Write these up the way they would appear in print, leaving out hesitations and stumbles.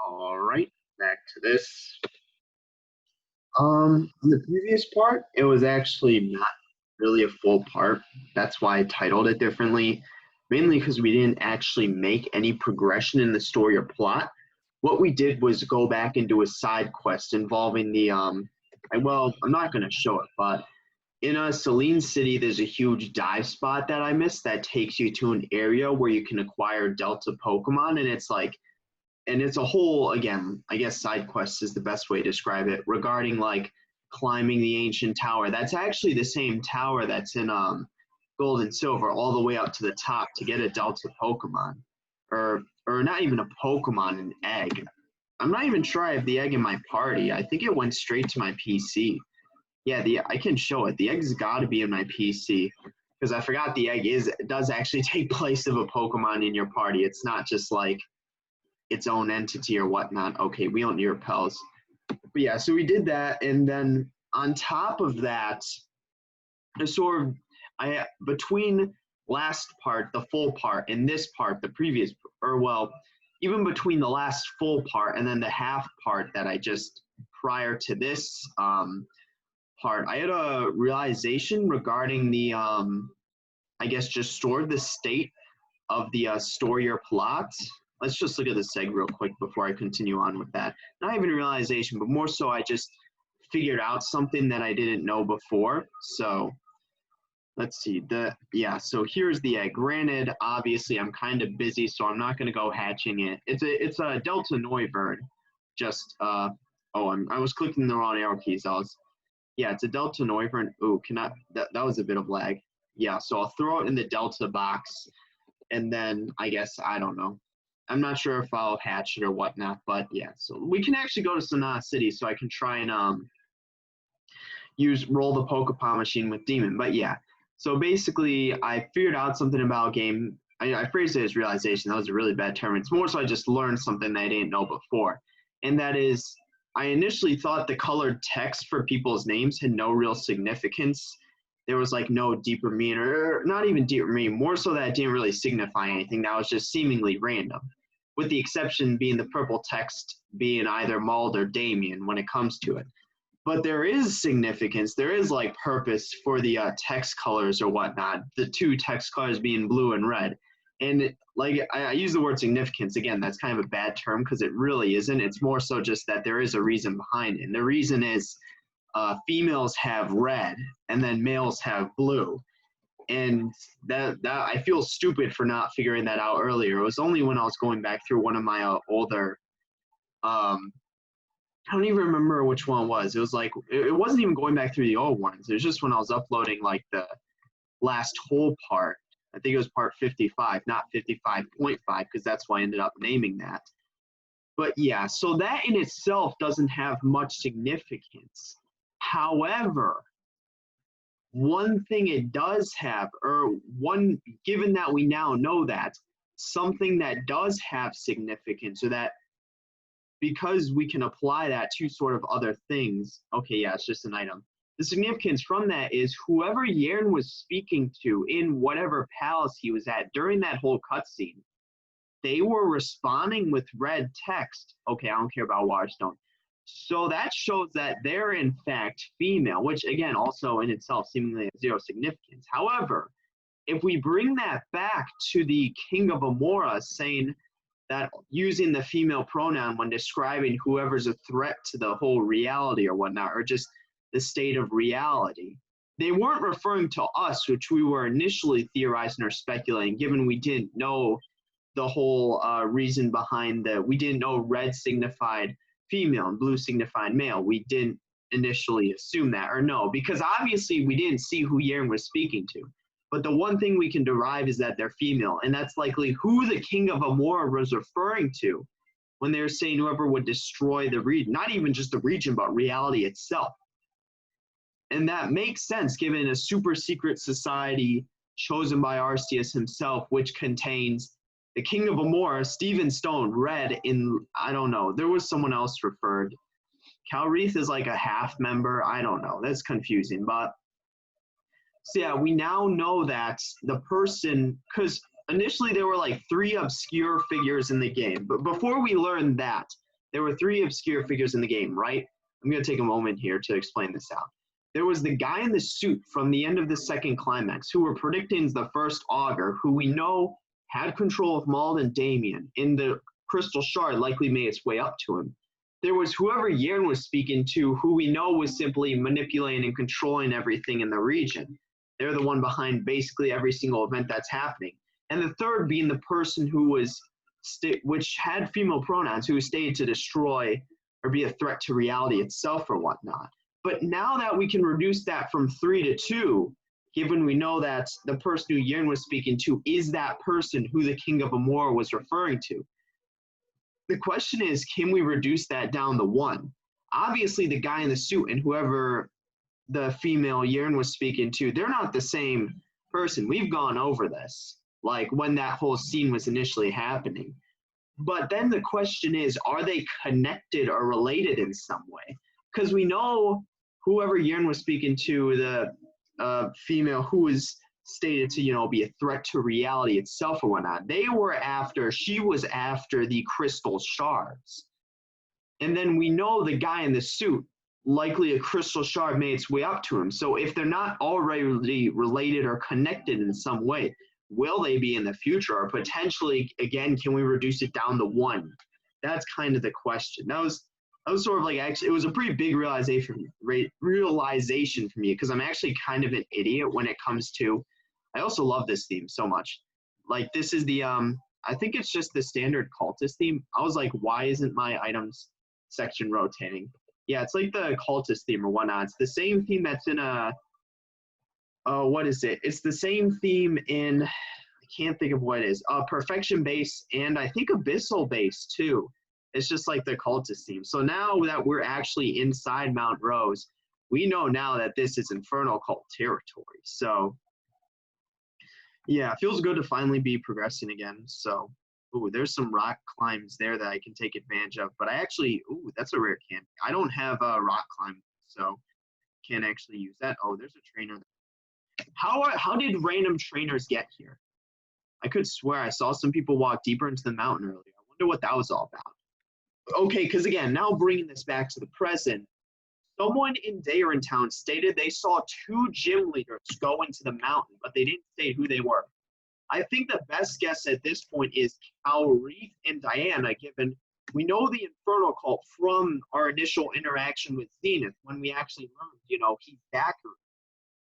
All right, back to this. In the previous part, it was actually not really a full part. That's why I titled it differently, mainly because we didn't actually make any progression in the story or plot. What we did was go back and do a side quest involving I'm not going to show it, but in a Celine City, there's a huge dive spot that I missed that takes you to an area where you can acquire Delta Pokemon, and it's a whole, again, I guess side quest is the best way to describe it, regarding like climbing the ancient tower. That's actually the same tower that's in Gold and Silver, all the way up to the top to get a Delta Pokemon, or not even a Pokemon, an egg. I'm not even sure I have the egg in my party. I think it went straight to my PC. Yeah, the I can show it. The egg's got to be in my PC because I forgot the egg does actually take place of a Pokemon in your party. It's not just like its own entity or whatnot. Okay, we don't need repels. But yeah, so we did that, and then on top of that, sort of between last part, the full part, and this part, the previous, or well, even between the last full part and then the half part that I just prior to this part, I had a realization regarding I guess just sort of the state of the story or plot. Let's just look at the seg real quick before I continue on with that. Not even a realization, but more so I just figured out something that I didn't know before. So let's see. So here's the egg. Granted, obviously I'm kind of busy, so I'm not going to go hatching it. It's a Delta Noivern. Just I was clicking the wrong arrow keys. It's a Delta Noivern. Ooh, that was a bit of lag. Yeah, so I'll throw it in the Delta box, and then I guess I don't know. I'm not sure if I'll hatch it or whatnot, but yeah. So we can actually go to Sanaa City, so I can try and roll the Pokepon machine with Demon. But yeah, so basically I figured out something about game. I phrased it as realization. That was a really bad term. It's more so I just learned something that I didn't know before, and that is I initially thought the colored text for people's names had no real significance. There was like no deeper meaning, or not even deeper meaning, more so that it didn't really signify anything. That was just seemingly random, with the exception being the purple text being either Mauled or Damien when it comes to it. But there is significance. There is like purpose for the text colors or whatnot, the two text colors being blue and red. And like I use the word significance, again, that's kind of a bad term because it really isn't. It's more so just that there is a reason behind it. And the reason is females have red and then males have blue. And that I feel stupid for not figuring that out earlier. It was only when I was going back through one of my older, I don't even remember which one it was. It was like, it wasn't even going back through the old ones. It was just when I was uploading like the last whole part. I think it was part 55, not 55.5, because that's why I ended up naming that. But yeah, so that in itself doesn't have much significance. However, one thing it does have, given that we now know that, something that does have significance, so that because we can apply that to sort of other things, okay, yeah, it's just an item. The significance from that is whoever Yern was speaking to in whatever palace he was at during that whole cutscene, they were responding with red text. Okay, I don't care about Waterstone. So that shows that they're in fact female, which again, also in itself seemingly has zero significance. However, if we bring that back to the King of Amora saying that using the female pronoun when describing whoever's a threat to the whole reality or whatnot, or just the state of reality, they weren't referring to us, which we were initially theorizing or speculating, given we didn't know the whole reason behind we didn't know red signified female and blue signified male. We didn't initially assume that, or no, because obviously we didn't see who Yern was speaking to. But the one thing we can derive is that they're female, and that's likely who the King of Amora was referring to when they were saying whoever would destroy the region, not even just the region, but reality itself. And that makes sense given a super secret society chosen by Arceus himself, which contains the King of Amora, Stephen Stone, red in, I don't know, there was someone else referred. Calreath is like a half member. I don't know. That's confusing. But so yeah, we now know that the person, because initially there were like 3 obscure figures in the game. But before we learned that, there were three obscure figures in the game, right? I'm going to take a moment here to explain this out. There was the guy in the suit from the end of the second climax who were predicting the first augur, who we know had control of Maul and Damien, and the crystal shard likely made its way up to him. There was whoever Yen was speaking to, who we know was simply manipulating and controlling everything in the region. They're the one behind basically every single event that's happening. And the third being the person who was, which had female pronouns, who was stated to destroy or be a threat to reality itself or whatnot. But now that we can reduce that from 3 to 2, given we know that the person who Yen was speaking to is that person who the King of Amora was referring to, the question is, can we reduce that down to 1? Obviously, the guy in the suit and whoever the female Yen was speaking to, they're not the same person. We've gone over this, like when that whole scene was initially happening. But then the question is, are they connected or related in some way? Because we know whoever Yen was speaking to, the female who was stated to, be a threat to reality itself or whatnot, she was after the crystal shards. And then we know the guy in the suit, likely a crystal shard made its way up to him. So if they're not already related or connected in some way, will they be in the future? Or potentially, again, can we reduce it down to 1? That's kind of the question. That was sort of like, actually, it was a pretty big realization for me, because I'm actually kind of an idiot when it comes to, I also love this theme so much. Like, this is the, I think it's just the standard cultist theme. I was like, why isn't my items section rotating? Yeah, it's like the cultist theme or whatnot. It's the same theme that's in what is it? It's the same theme in, I can't think of what it is, Perfection Base, and I think Abyssal Base too. It's just like the cultist theme. So now that we're actually inside Mount Rose, we know now that this is Infernal Cult territory. So yeah, it feels good to finally be progressing again. So, ooh, there's some rock climbs there that I can take advantage of. But I actually, ooh, that's a rare candy. I don't have a rock climb, so can't actually use that. Oh, there's a trainer. How did random trainers get here? I could swear I saw some people walk deeper into the mountain earlier. I wonder what that was all about. Okay, because again, now bringing this back to the present, someone in Town stated they saw 2 gym leaders go into the mountain, but they didn't say who they were. I think the best guess at this point is Cal Reef and Diana, given we know the Infernal Cult from our initial interaction with Zenith when we actually learned, he's backer.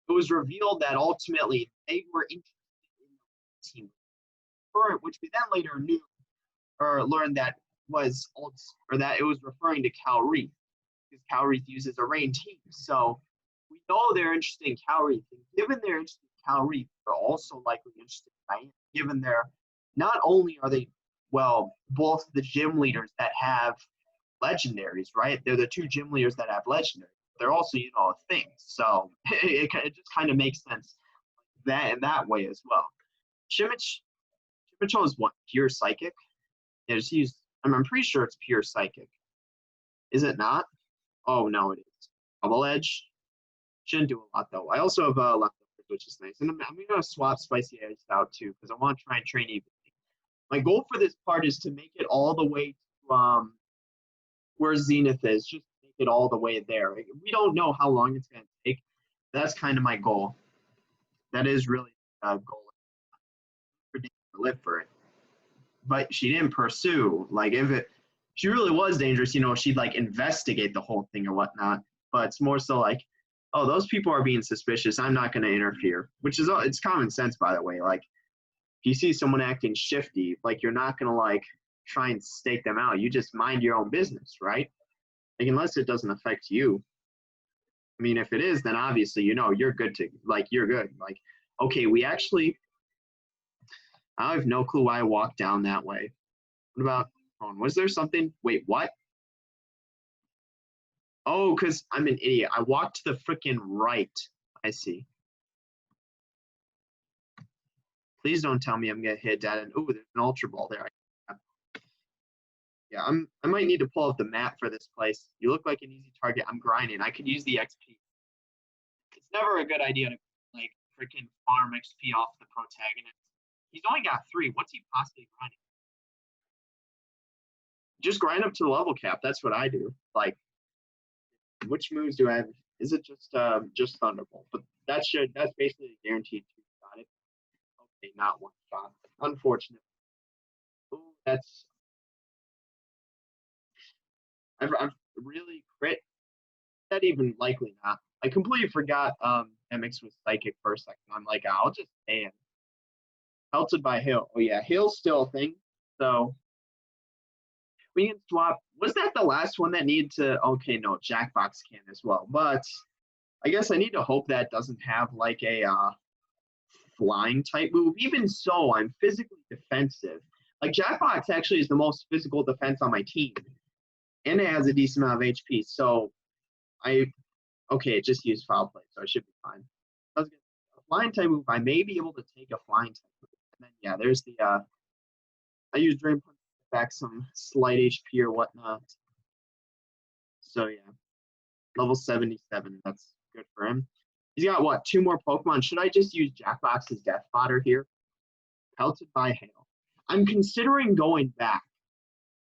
It was revealed that ultimately they were interested in the team, which we then later knew or learned that it was referring to Cal Reef, because Cal Reef uses a rain team. So we know they're interested in Cal Reef. And given they're interested in Cal Reef, they're also likely interested in Diana, given not only are they, both the gym leaders that have legendaries, right? They're the 2 gym leaders that have legendaries. They're also, a thing. So it just kind of makes sense that in that way as well. Shimicho is what? Pure psychic? Yeah, just use, I'm pretty sure it's pure psychic. Is it not? Oh, no, it is. Double Edge? Shouldn't do a lot, though. I also have leftovers, which is nice. And I'm going to swap Spicy Edge out, too, because I want to try and train evenly. My goal for this part is to make it all the way to where Zenith is. Just make it all the way there. We don't know how long it's going to take. That's kind of my goal. That is really a goal. Live for it. But she didn't pursue. Like, she really was dangerous, she'd like investigate the whole thing or whatnot. But it's more so like, oh, those people are being suspicious, I'm not going to interfere, which is, it's common sense, by the way. Like, if you see someone acting shifty, like, you're not going to like try and stake them out. You just mind your own business, right? Like, unless it doesn't affect you. I mean, if it is, then obviously, you're good to, like, you're good. Like, okay, I have no clue why I walked down that way. What about, was there something? Wait, what? Oh, because I'm an idiot. I walked to the freaking right. I see. Please don't tell me I'm going to hit that. And, ooh, there's an Ultra Ball there. Yeah, I might need to pull up the map for this place. You look like an easy target. I'm grinding. I could use the XP. It's never a good idea to, like, freaking farm XP off the protagonist. He's only got 3. What's he possibly grinding? just grind up to the level cap. That's what I do. Like, which moves do I have? Is it just Thunderbolt? But that's basically a guaranteed two shot. Okay, not one shot. Unfortunate. Ooh, that's I've really crit. That even likely not. I completely forgot MX was psychic for a second. I'm like, I'll just stand. Pelted by Hail. Oh yeah, Hail's still a thing. So we can swap. Was that the last one that needed to? Okay, no, Jackbox can as well. But I guess I need to hope that doesn't have like a flying type move. Even so, I'm physically defensive. Like Jackbox actually is the most physical defense on my team, and it has a decent amount of HP. So okay, it just used foul play, so I should be fine. I was gonna, a flying type move, I may be able to take a flying type move. And then yeah, there's the I use Drain Punch to back some slight HP or whatnot. So yeah, level 77. That's good for him. He's got what, 2 more Pokemon? Should I just use Jackbox's Death Fodder here? Pelted by Hail. I'm considering going back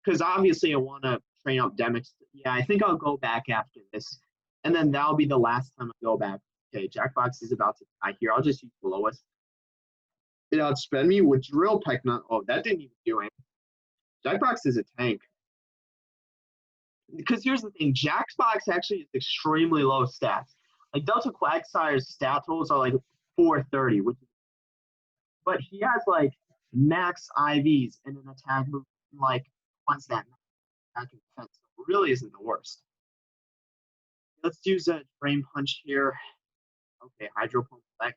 because obviously I want to train up Demix. Yeah, I think I'll go back after this, and then that'll be the last time I go back. Okay, Jackbox is about to die here. I'll just use the lowest. It outsped me with Drill Peck. Oh, that didn't even do anything. Jackbox is a tank. Because here's the thing, Jackbox actually is extremely low stats. Like Delta Quagsire's stat totals are like 430, but he has like max IVs and an attack move like once that attack and defense. So it really isn't the worst. Let's use a Drain Punch here. Okay, Hydro Pump back.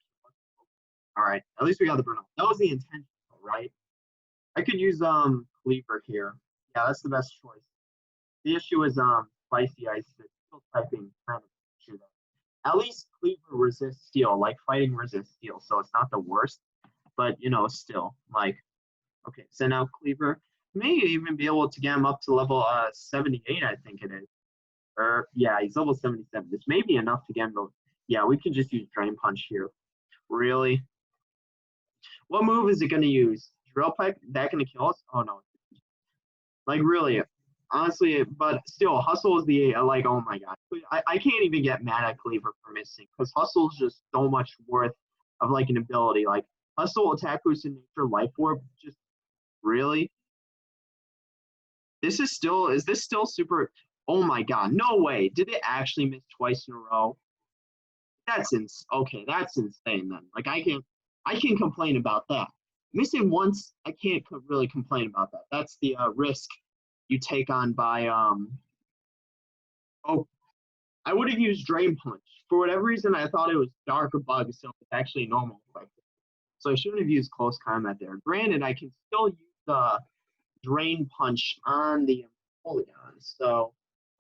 All right, at least we got the burnout. That was the intention, right? I could use Cleaver here. Yeah, that's the best choice. The issue is Spicy Ice. Still typing kind of issue though. At least Cleaver resists steel, like fighting resists steel, so it's not the worst. But you know, still like okay. So now Cleaver may even be able to get him up to level 78. I think it is. Or yeah, he's level 77. This may be enough to get him to. Yeah, we can just use Drain Punch here. Really? What move is it going to use? Drill Pipe? That going to kill us? Oh no. Like really, honestly, but still, Hustle is the like. Oh my god, I can't even get mad at Cleaver for missing because Hustle is just so much worth of like an ability. Like Hustle, Attack Boost, and Nature, Life Orb. Just really. Is this still super? Oh my god, no way! Did it actually miss twice in a row? Okay. That's insane. Then like I can complain about that. Missing once, I can't really complain about that. That's the risk you take on by oh, I would have used Drain Punch. For whatever reason, I thought it was Dark Bug, so it's actually normal. So I shouldn't have used Close Combat there. Granted, I can still use the Drain Punch on the Empoleon. So,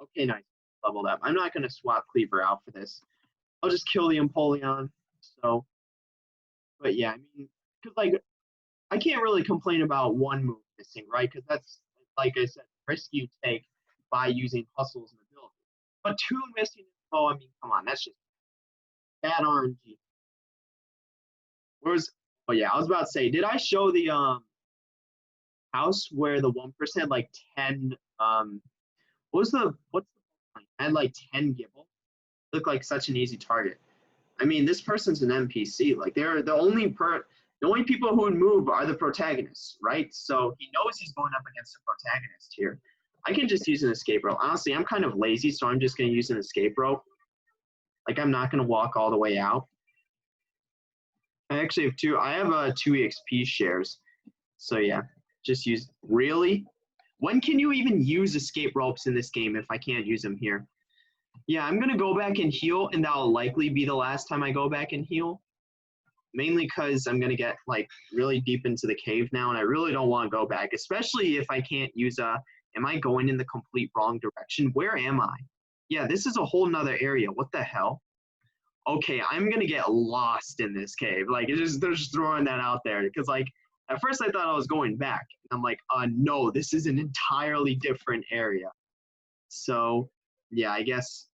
okay, nice. Leveled up. I'm not going to swap Cleaver out for this. I'll just kill the Empoleon. So, but yeah, I mean, because like, I can't really complain about one move missing, right? Because that's, like I said, risk you take by using Hustle's ability. But 2 missing, oh, I mean, come on, that's just bad RNG. Oh yeah, I was about to say, did I show the house where the 1% like 10 what's the point? I had like 10 Gibble. Looked like such an easy target. I mean, this person's an NPC. Like they're the only people who would move are the protagonists, right? So he knows he's going up against a protagonist here. I can just use an escape rope. Honestly, I'm kind of lazy, so I'm just going to use an escape rope. Like I'm not going to walk all the way out. I actually have 2. I have 2 EXP shares. So yeah, just use. Really? When can you even use escape ropes in this game if I can't use them here? Yeah, I'm going to go back and heal, and that'll likely be the last time I go back and heal. Mainly because I'm going to get like really deep into the cave now, and I really don't want to go back, especially if I can't use am I going in the complete wrong direction? Where am I? Yeah, this is a whole nother area. What the hell? Okay, I'm going to get lost in this cave. Like, they're just throwing that out there because like, at first I thought I was going back. And I'm like, no, this is an entirely different area. So, yeah, I guess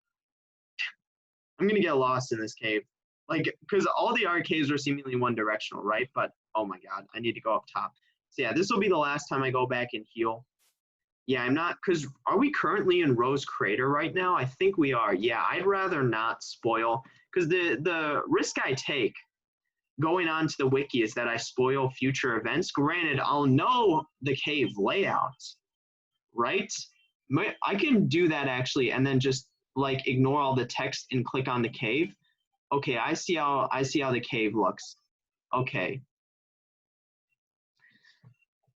I'm going to get lost in this cave. Like, because all the arcades are seemingly one directional, right? But, oh my god, I need to go up top. So, yeah, this will be the last time I go back and heal. Yeah, I'm not, because are we currently in Rose Crater right now? I think we are. Yeah, I'd rather not spoil, because the risk I take going on to the wiki is that I spoil future events. Granted, I'll know the cave layouts, right? I can do that actually, and then just like ignore all the text and click on the cave. Okay, I see how the cave looks. Okay.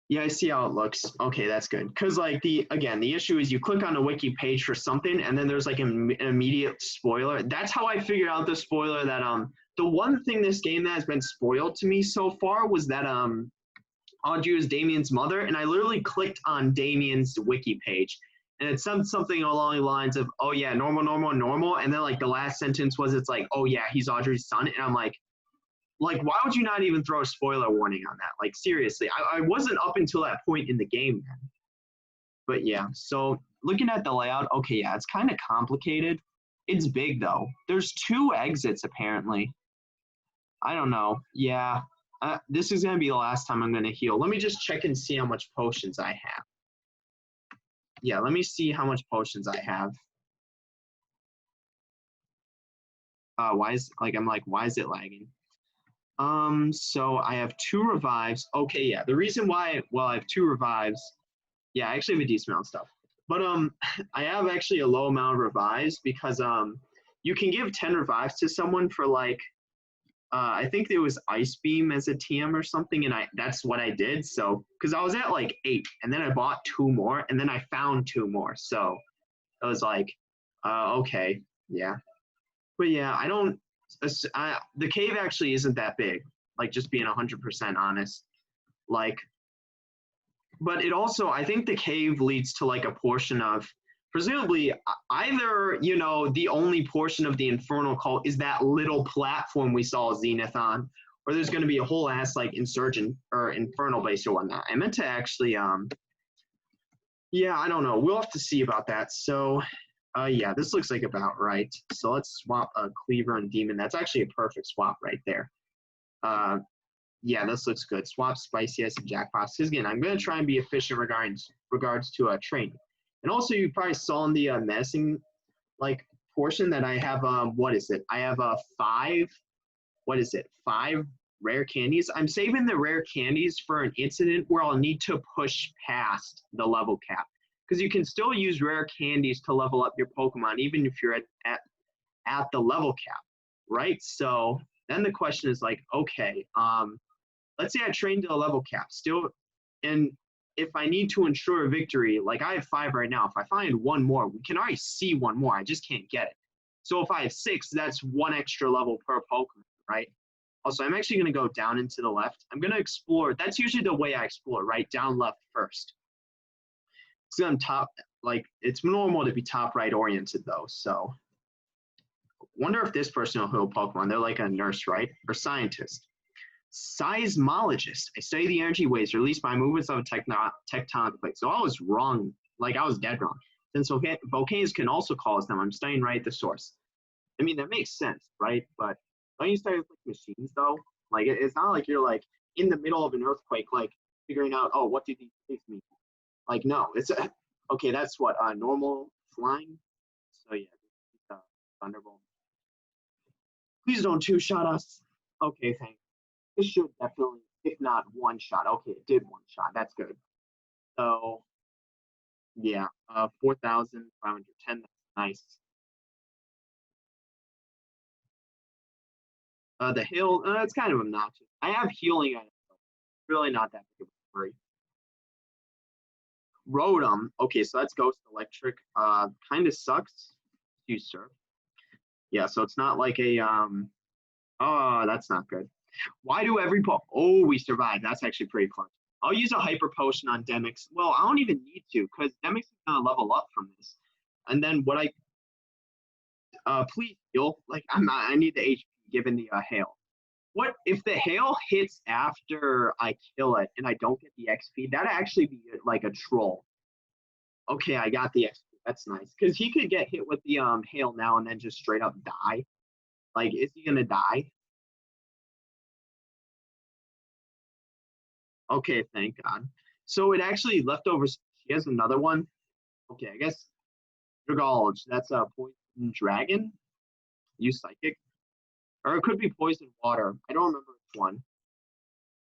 Yeah, I see how it looks. Okay, that's good. Cause like the issue is you click on a wiki page for something and then there's like an immediate spoiler. That's how I figured out the spoiler that the one thing this game that has been spoiled to me so far was that Audrey was Damien's mother, and I literally clicked on Damien's wiki page, and it said something along the lines of, "Oh yeah, normal, normal, normal," and then like the last sentence was, "It's like, oh yeah, he's Audrey's son," and I'm like, why would you not even throw a spoiler warning on that? Like seriously, I wasn't up until that point in the game then. But yeah, so looking at the layout, okay, yeah, it's kind of complicated. It's big though. There's 2 exits apparently. I don't know. Yeah, this is gonna be the last time I'm gonna heal. Let me just check and see how much potions I have. Yeah, let me see how much potions I have. Why is it lagging? So I have 2 revives. Okay, yeah. The reason why, well, I have 2 revives. Yeah, I actually have a decent amount of stuff. But I have actually a low amount of revives because you can give 10 revives to someone for like I think there was Ice Beam as a TM or something, and that's what I did. So because I was at like 8, and then I bought 2 more, and then I found 2 more. So I was like, okay, yeah. But yeah, I don't. The cave actually isn't that big. Like just being 100% honest. Like, but it also, I think the cave leads to like a portion of, presumably, either the only portion of the Infernal Cult is that little platform we saw Zenith on, or there's going to be a whole ass like Insurgent or Infernal base or whatnot. I meant to actually, yeah, I don't know. We'll have to see about that. So. Yeah, this looks like about right. So let's swap a Cleaver and Demon. That's actually a perfect swap right there. Yeah, this looks good. Swap Spicy-Ice and Jackpots. Because again, I'm going to try and be efficient regards to training. And also, you probably saw in the medicine like portion that I have, what is it? I have 5, what is it? 5 rare candies. I'm saving the rare candies for an incident where I'll need to push past the level cap. Because you can still use rare candies to level up your Pokemon, even if you're at the level cap, right? So then the question is like, okay, let's say I train to a level cap still, and if I need to ensure a victory, like I have 5 right now, if I find 1 more, we can already see 1 more, I just can't get it. So if I have 6, that's 1 extra level per Pokemon, right? Also, I'm actually going to go down and to the left. I'm going to explore. That's usually the way I explore, right? Down left first. So I'm top, like it's normal to be top right oriented though. So wonder if this person will heal Pokemon. They're like a nurse, right? Or scientist. Seismologist. I study the energy waves released by movements of a tectonic plate. So I was wrong. Like I was dead wrong. Since volcanoes can also cause them, I'm studying right at the source. I mean, that makes sense, right? But don't you study with like machines though? Like it's not like you're like in the middle of an earthquake, like figuring out, oh, what do these things mean? Like, no, it's okay. That's what normal flying. So yeah, Thunderbolt. Please don't 2-shot us. Okay, thanks. This should definitely, if not 1 shot. Okay, it did 1 shot. That's good. So yeah, 4,510. That's nice. The hill, it's kind of obnoxious. I have healing items. Really not that big of a worry. Rotom. Okay, so that's Ghost Electric. Kind of sucks. You sir. Yeah, so it's not like a oh, that's not good. Why do every oh, we survived. That's actually pretty close. I'll use a hyper potion on Demix. Well, I don't even need to because Demix is gonna level up from this. And then what please heal. Like I'm not. I need the HP given the hail. What if the hail hits after I kill it and I don't get the XP? That'd actually be like a troll. Okay, I got the XP. That's nice because he could get hit with the hail now and then just straight up die. Like, is he gonna die? Okay, thank God. So it actually leftover Here's another one. Okay, I guess Dragolge. That's a poison dragon. Use psychic. Or it could be poison water. I don't remember which one.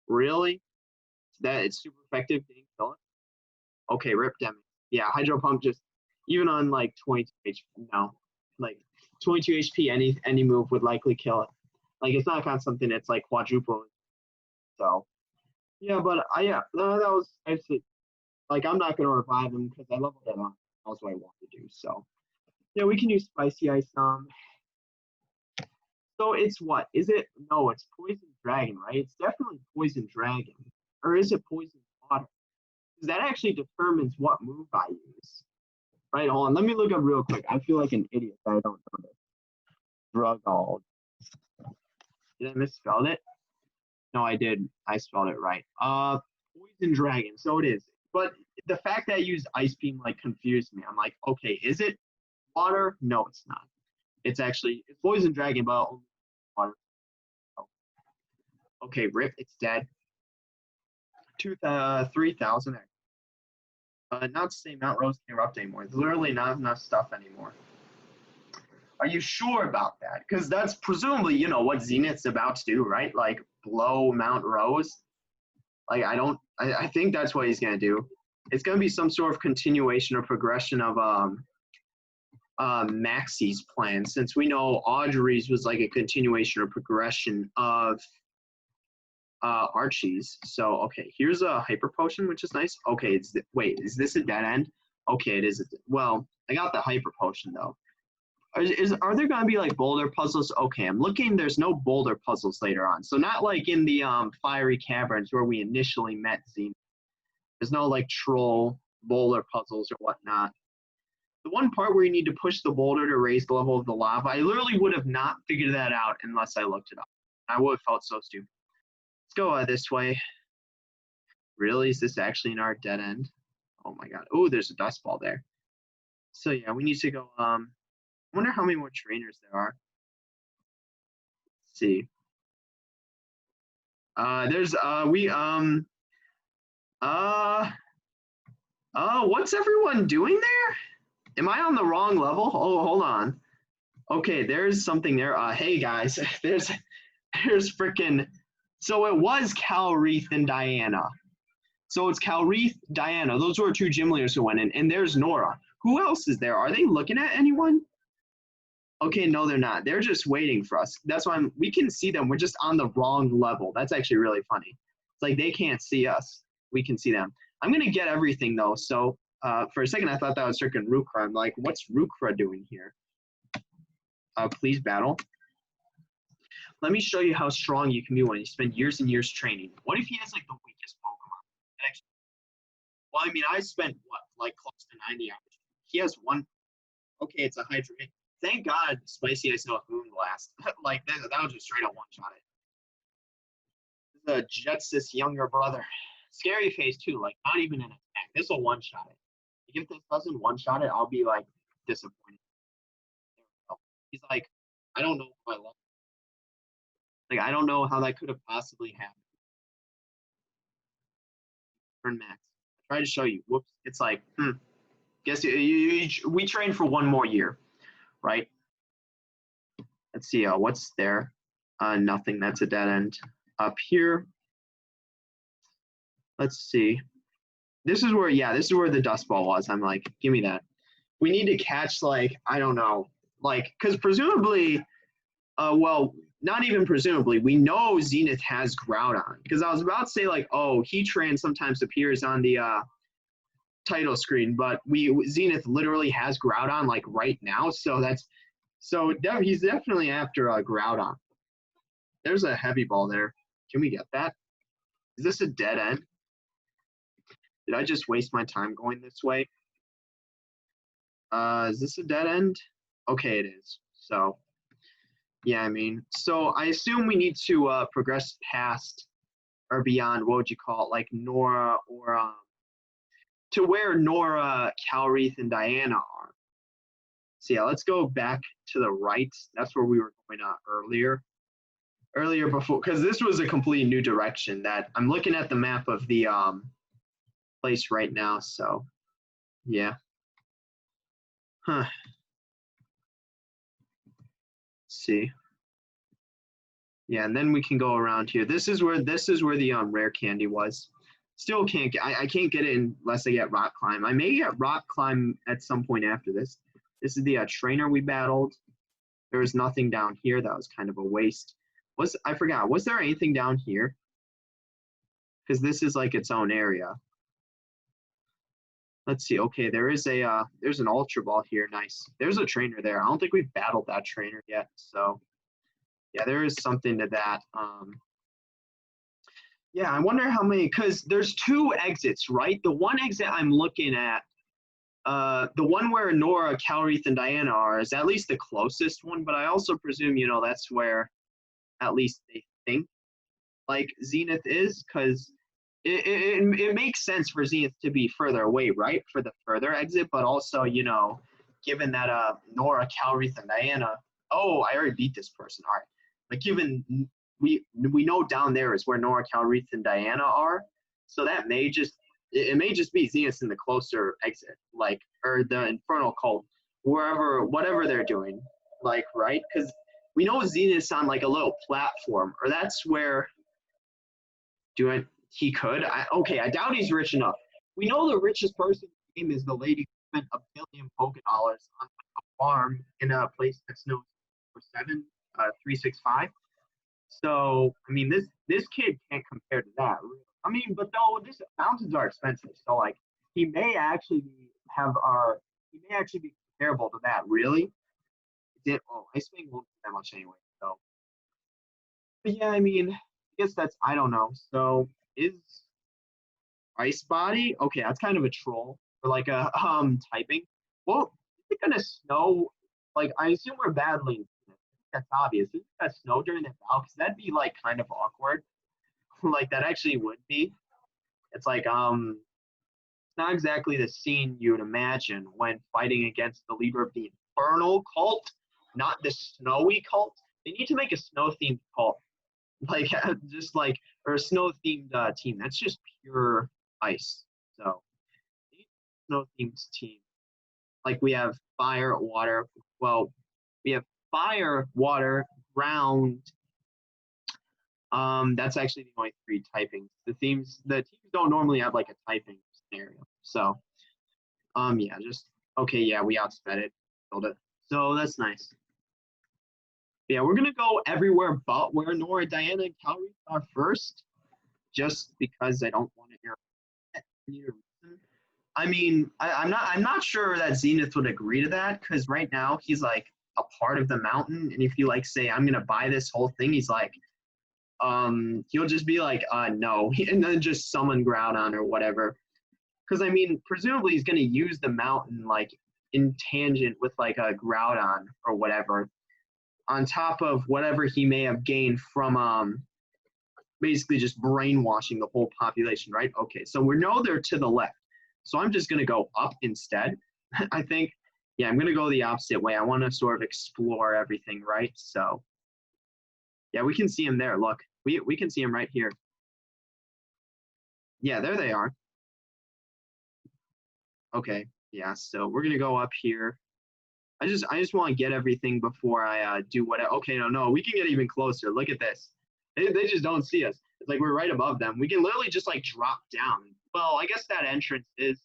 Really? That it's super effective. Didn't kill it? Okay, rip Demi. Yeah, Hydro Pump just even on like 22 HP. No. Like 22 HP, any move would likely kill it. Like it's not kind of something that's like quadruple. So yeah, but that was actually like I'm not gonna revive him because I leveled it on. That's what I want to do. So yeah, we can use Spicy Ice. So it's what? Is it? No, it's Poison Dragon, right? It's definitely Poison Dragon. Or is it Poison Water? Because that actually determines what move I use. Right, hold on. Let me look up real quick. I feel like an idiot that I don't know this. Dragolge. Did I misspell it? No, I did. I spelled it right. Poison Dragon. So it is. But the fact that I used Ice Beam like confused me. I'm like, okay, is it water? No, it's not. It's Poison Dragon, but only water. Oh. Okay, rip. It's dead. 3,000. Not to say Mount Rose can erupt anymore. There's literally not enough stuff anymore. Are you sure about that? Because that's presumably, what Zenith's about to do, right? Like blow Mount Rose. Like I think that's what he's gonna do. It's gonna be some sort of continuation or progression of Maxie's plan, since we know Audrey's was like a continuation or progression of Archie's. So okay, here's a hyper potion, which is nice. Okay, wait, is this a dead end? Okay, it is. Well, I got the hyper potion though. Are there gonna be like boulder puzzles? Okay, I'm looking. There's no boulder puzzles later on, so not like in the fiery caverns where we initially met Zenith. There's no like troll boulder puzzles or whatnot. The one part where you need to push the boulder to raise the level of the lava, I literally would have not figured that out unless I looked it up. I would have felt so stupid. Let's go this way. Really? Is this actually in our dead end? Oh my god. Oh, there's a dust ball there. So yeah, we need to go. I wonder how many more trainers there are. Let's see. What's everyone doing there? Am I on the wrong level? Oh, hold on. Okay, there's something there. Hey guys, there's freaking. So it was Calreath and Diana. So it's Calreath, Diana. Those were two gym leaders who went in, and there's Nora. Who else is there? Are they looking at anyone? Okay, no, they're not. They're just waiting for us. That's why we can see them. We're just on the wrong level. That's actually really funny. It's like they can't see us. We can see them. I'm gonna get everything though. So for a second, I thought that was freaking Rukra. I'm like, what's Rukra doing here? Please battle. Let me show you how strong you can be when you spend years and years training. What if he has like the weakest Pokemon? Actually, well, I mean, I spent what, like close to 90 hours. He has one. Okay, it's a Hydra. Thank God, Spicy Ice off Moonblast. Like that was just straight up one shot it. The Jetsis younger brother. Scary Face too. Like not even an attack. This will one shot it. If this doesn't one shot it, I'll be like disappointed. He's like, I don't know if I love it. Like I don't know how that could have possibly happened. Turn max. I tried to show you. Whoops. It's like, guess we train for one more year, right? Let's see. What's there? Nothing. That's a dead end. Up here. Let's see. This is where the dust ball was. I'm like, give me that. We need to catch like, I don't know, like, because presumably, well, not even presumably, we know Zenith has Groudon. Because I was about to say like, oh, Heatran sometimes appears on the title screen, but Zenith literally has Groudon like right now. So he's definitely after Groudon. There's a heavy ball there. Can we get that? Is this a dead end? Did I just waste my time going this way? Is this a dead end? Okay, it is. So, yeah, I mean, so I assume we need to progress past or beyond, what would you call it, like Nora or to where Nora, Calreath, and Diana are. So, yeah, let's go back to the right. That's where we were going earlier before, because this was a completely new direction that I'm looking at the map of the place right now. So Yeah. Huh. Let's see. Yeah, and then we can go around here. This is where the rare candy was. Still can't get I can't get it unless I get rock climb. I may get rock climb at some point after this. This is the trainer we battled. There was nothing down here. That was kind of a waste. I forgot. Was there anything down here? Because this is like its own area. Let's see. Okay, there's an ultra ball here. Nice. There's a trainer there. I don't think we've battled that trainer yet. So yeah, there is something to that. Yeah, I wonder how many, because there's two exits, right? The one exit I'm looking at, the one where Nora, Calreath, and Diana are, is at least the closest one, but I also presume, that's where at least they think like Zenith is, because it makes sense for Zenith to be further away, right? For the further exit, but also, given that Nora, Calreath, and Diana, oh, I already beat this person. All right. But given we know down there is where Nora, Calreath, and Diana are, so that may just it may just be Zenith in the closer exit, like, or the Infernal Cult, whatever they're doing, like, right? Because we know Zenith's on like a little platform, or that's where he could. Okay, I doubt he's rich enough. We know the richest person in the game is the lady who spent $1 billion Poké dollars on a farm in a place that's known for 365. So I mean, this kid can't compare to that. I mean, but though this mountains are expensive, so like he may actually be comparable to that. Really? Ice Wing won't do that much anyway. So, but yeah, I mean, I guess that's I don't know. So is Ice Body? Okay, that's kind of a troll or like a typing. Well, is it gonna snow? Like I assume we're battling. That's obvious. Is it gonna snow during that battle? Because that'd be like kind of awkward. Like that actually would be. It's like it's not exactly the scene you'd imagine when fighting against the leader of the Infernal Cult, not the Snowy Cult. They need to make a snow themed cult, like just like or a snow themed team. That's just pure ice. So snow themed team. Like we have fire, water. Well, we have fire, water, ground. That's actually the only three typings. The teams don't normally have like a typing scenario. So, yeah, just okay. Yeah, we outsped it, killed it. So that's nice. Yeah, we're gonna go everywhere but where Nora, Diana, and Calreath are first, just because I don't want to hear. I mean, I'm not sure that Zenith would agree to that because right now he's like a part of the mountain, and if you like say I'm gonna buy this whole thing, he's like, he'll just be like, no, and then just summon Groudon or whatever. Because I mean, presumably he's gonna use the mountain like in tangent with like a Groudon or whatever, on top of whatever he may have gained from basically just brainwashing the whole population, right? Okay, so we know they're to the left. So I'm just gonna go up instead. I think, yeah, I'm gonna go the opposite way. I want to sort of explore everything, right? So yeah, we can see him there. Look, we can see him right here. Yeah, there they are. Okay, yeah, so we're gonna go up here. I just want to get everything before I do what. Okay, no, we can get even closer. Look at this. They just don't see us. It's like we're right above them. We can literally just like drop down. Well, I guess that entrance is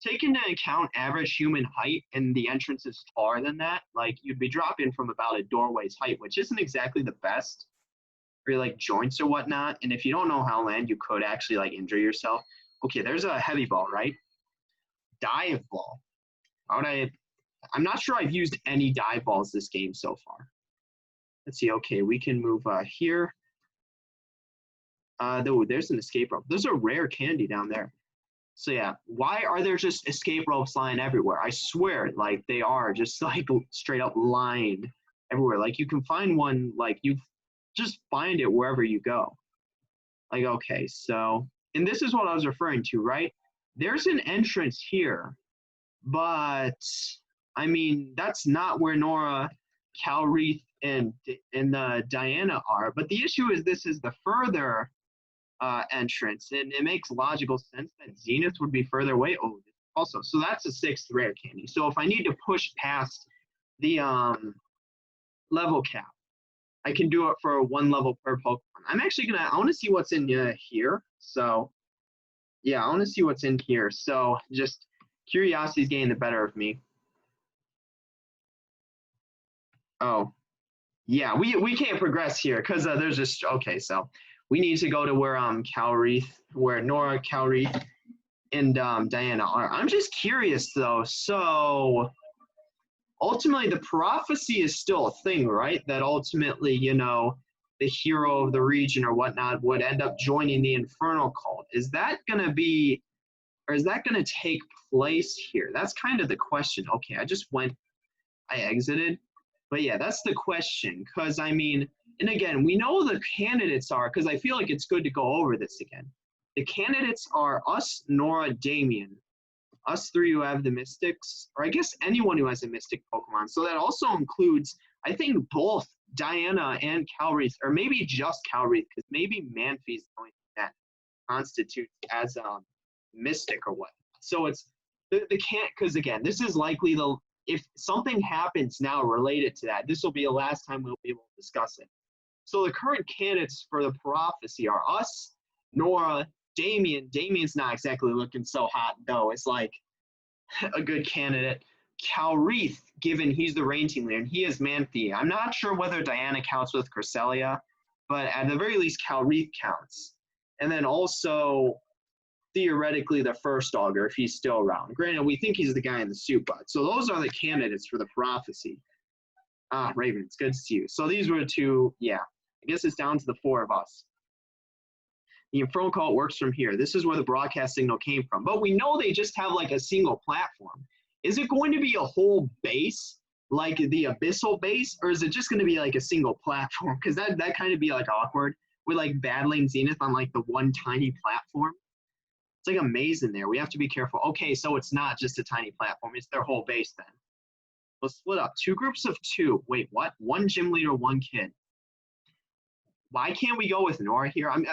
take into account average human height, and the entrance is taller than that. Like you'd be dropping from about a doorway's height, which isn't exactly the best for like joints or whatnot. And if you don't know how to land, you could actually like injure yourself. Okay, there's a heavy ball, right? Dive ball. How would I'm not sure I've used any dive balls this game so far. Let's see. Okay, we can move here. There's an escape rope. There's a rare candy down there. So yeah, why are there just escape ropes lying everywhere? I swear, like they are just like straight up lying everywhere. Like you can find one, like you just find it wherever you go. Like, okay, so, and this is what I was referring to, right? There's an entrance here, but I mean, that's not where Nora, Calreath, and Diana are. But the issue is this is the further entrance, and it makes logical sense that Zenith would be further away. Oh, also. So that's a 6th rare candy. So if I need to push past the level cap, I can do it for 1 level per Pokemon. I'm actually I want to see what's in here. So yeah, I want to see what's in here. So just curiosity's getting the better of me. Oh, yeah, we can't progress here because there's just, okay, so we need to go to where where Nora, Calreath, and Diana are. I'm just curious though, so ultimately the prophecy is still a thing, right? That ultimately, you know, the hero of the region or whatnot would end up joining the Infernal Cult. Is that gonna be, or is that gonna take place here? That's kind of the question. Okay, I exited. But yeah, that's the question. Because, I mean, and again, we know the candidates are, because I feel like it's good to go over this again. The candidates are us, Nora, Damien. Us three who have the Mystics, or I guess anyone who has a Mystic Pokemon. So that also includes, I think, both Diana and Calreath, or maybe just Calreath, because maybe Manphy's the only thing that constitutes as a Mystic or what. So it's, the can't, because again, this is likely if something happens now related to that, this will be the last time we'll be able to discuss it. So the current candidates for the prophecy are us, Nora, Damien. Damien's not exactly looking so hot, though. It's like a good candidate. Calreath, given he's the rain team leader, and he is Manthe. I'm not sure whether Diana counts with Cresselia, but at the very least, Calreath counts. And then also, theoretically, the first augur, if he's still around. Granted, we think he's the guy in the suit, but so those are the candidates for the prophecy. Ah, Raven, it's good to see you. So these were the two, yeah. I guess it's down to the 4 of us. The Infernal Cult works from here. This is where the broadcast signal came from. But we know they just have like a single platform. Is it going to be a whole base, like the Abyssal base, or is it just going to be like a single platform? Because that kind of be like awkward. We're like battling Zenith on like the one tiny platform. It's like a maze in there. We have to be careful. Okay, so it's not just a tiny platform. It's their whole base then. We'll split up. 2 groups of 2. Wait, what? 1 gym leader, 1 kid. Why can't we go with Nora here? I'm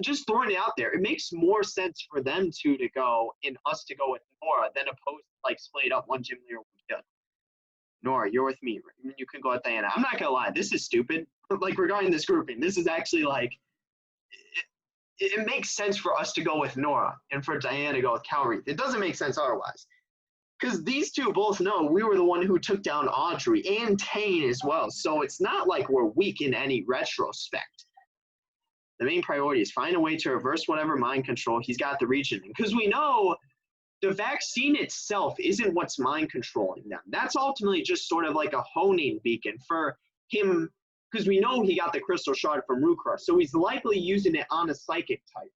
just throwing it out there. It makes more sense for them two to go and us to go with Nora than opposed to like split up 1 gym leader, 1 kid. Nora, you're with me. You can go with Diana. I'm not gonna lie. This is stupid. Like regarding this grouping, this is actually like it makes sense for us to go with Nora and for Diana to go with Calreath. It doesn't make sense otherwise. Because these two both know we were the one who took down Audrey and Tane as well. So it's not like we're weak in any retrospect. The main priority is find a way to reverse whatever mind control he's got the region. Because we know the vaccine itself isn't what's mind controlling them. That's ultimately just sort of like a honing beacon for him, because we know he got the crystal shard from Rukra. So he's likely using it on a psychic type.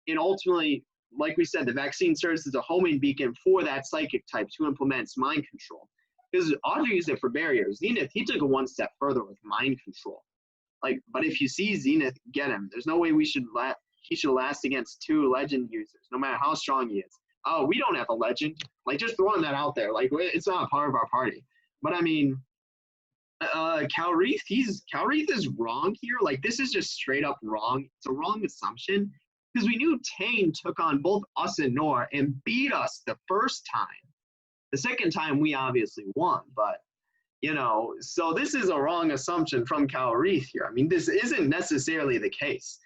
And ultimately, like we said, the vaccine serves as a homing beacon for that psychic type to implement mind control. Because Audrey used it for barriers. Zenith, he took it one step further with mind control. Like, but if you see Zenith get him, there's no way he should last against 2 legend users, no matter how strong he is. Oh, we don't have a legend. Like, just throwing that out there. Like, it's not a part of our party. But I mean, Calreath is wrong here. Like, this is just straight up wrong. It's a wrong assumption. Because we knew Tane took on both us and Nora and beat us the first time. The second time, we obviously won, but, you know, so this is a wrong assumption from Calreath here. I mean, this isn't necessarily the case.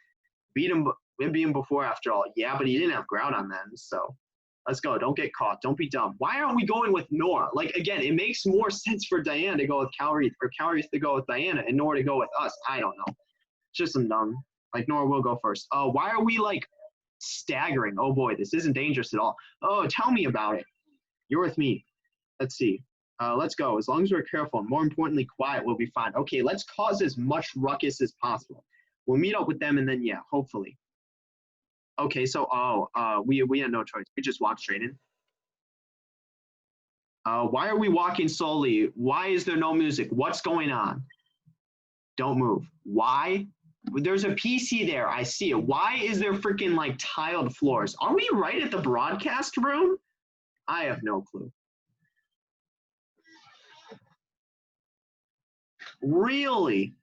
We beat him before, after all. Yeah, but he didn't have Groudon then, so let's go. Don't get caught. Don't be dumb. Why aren't we going with Nora? Like, again, it makes more sense for Diana to go with Calreath, or Calreath to go with Diana, and Nora to go with us. I don't know. It's just some dumb. Like, Nora will go first. Why are we, like, staggering? Oh, boy, this isn't dangerous at all. Oh, tell me about it. You're with me. Let's see. Let's go. As long as we're careful and, more importantly, quiet, we'll be fine. Okay, let's cause as much ruckus as possible. We'll meet up with them, and then, yeah, hopefully. Okay, so, we had no choice. We just walked straight in. Why are we walking slowly? Why is there no music? What's going on? Don't move. Why? There's a PC there. I see it. Why is there freaking like tiled floors? Are we right at the broadcast room? I have no clue. Really?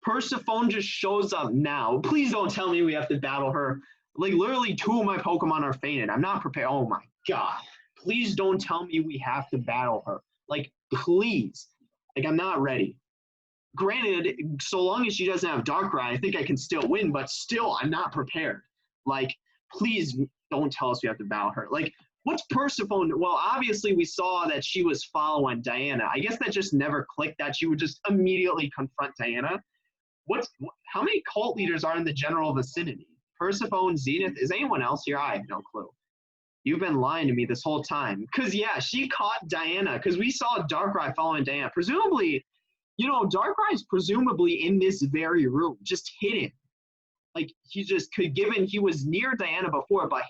Persephone just shows up now. Please don't tell me we have to battle her. Like, literally, 2 of my Pokemon are fainted. I'm not prepared. Oh my god. Please don't tell me we have to battle her. Like, please. Like, I'm not ready. Granted, so long as she doesn't have Darkrai, I think I can still win, but still, I'm not prepared. Like, please don't tell us we have to battle her. Like, what's Persephone? Well, obviously, we saw that she was following Diana. I guess that just never clicked that she would just immediately confront Diana. How many cult leaders are in the general vicinity? Persephone, Zenith, is anyone else here? I have no clue. You've been lying to me this whole time. Because, yeah, she caught Diana. Because we saw Darkrai following Diana. Presumably, Darkrai's presumably in this very room, just hidden. Like, he just could, given he was near Diana before, but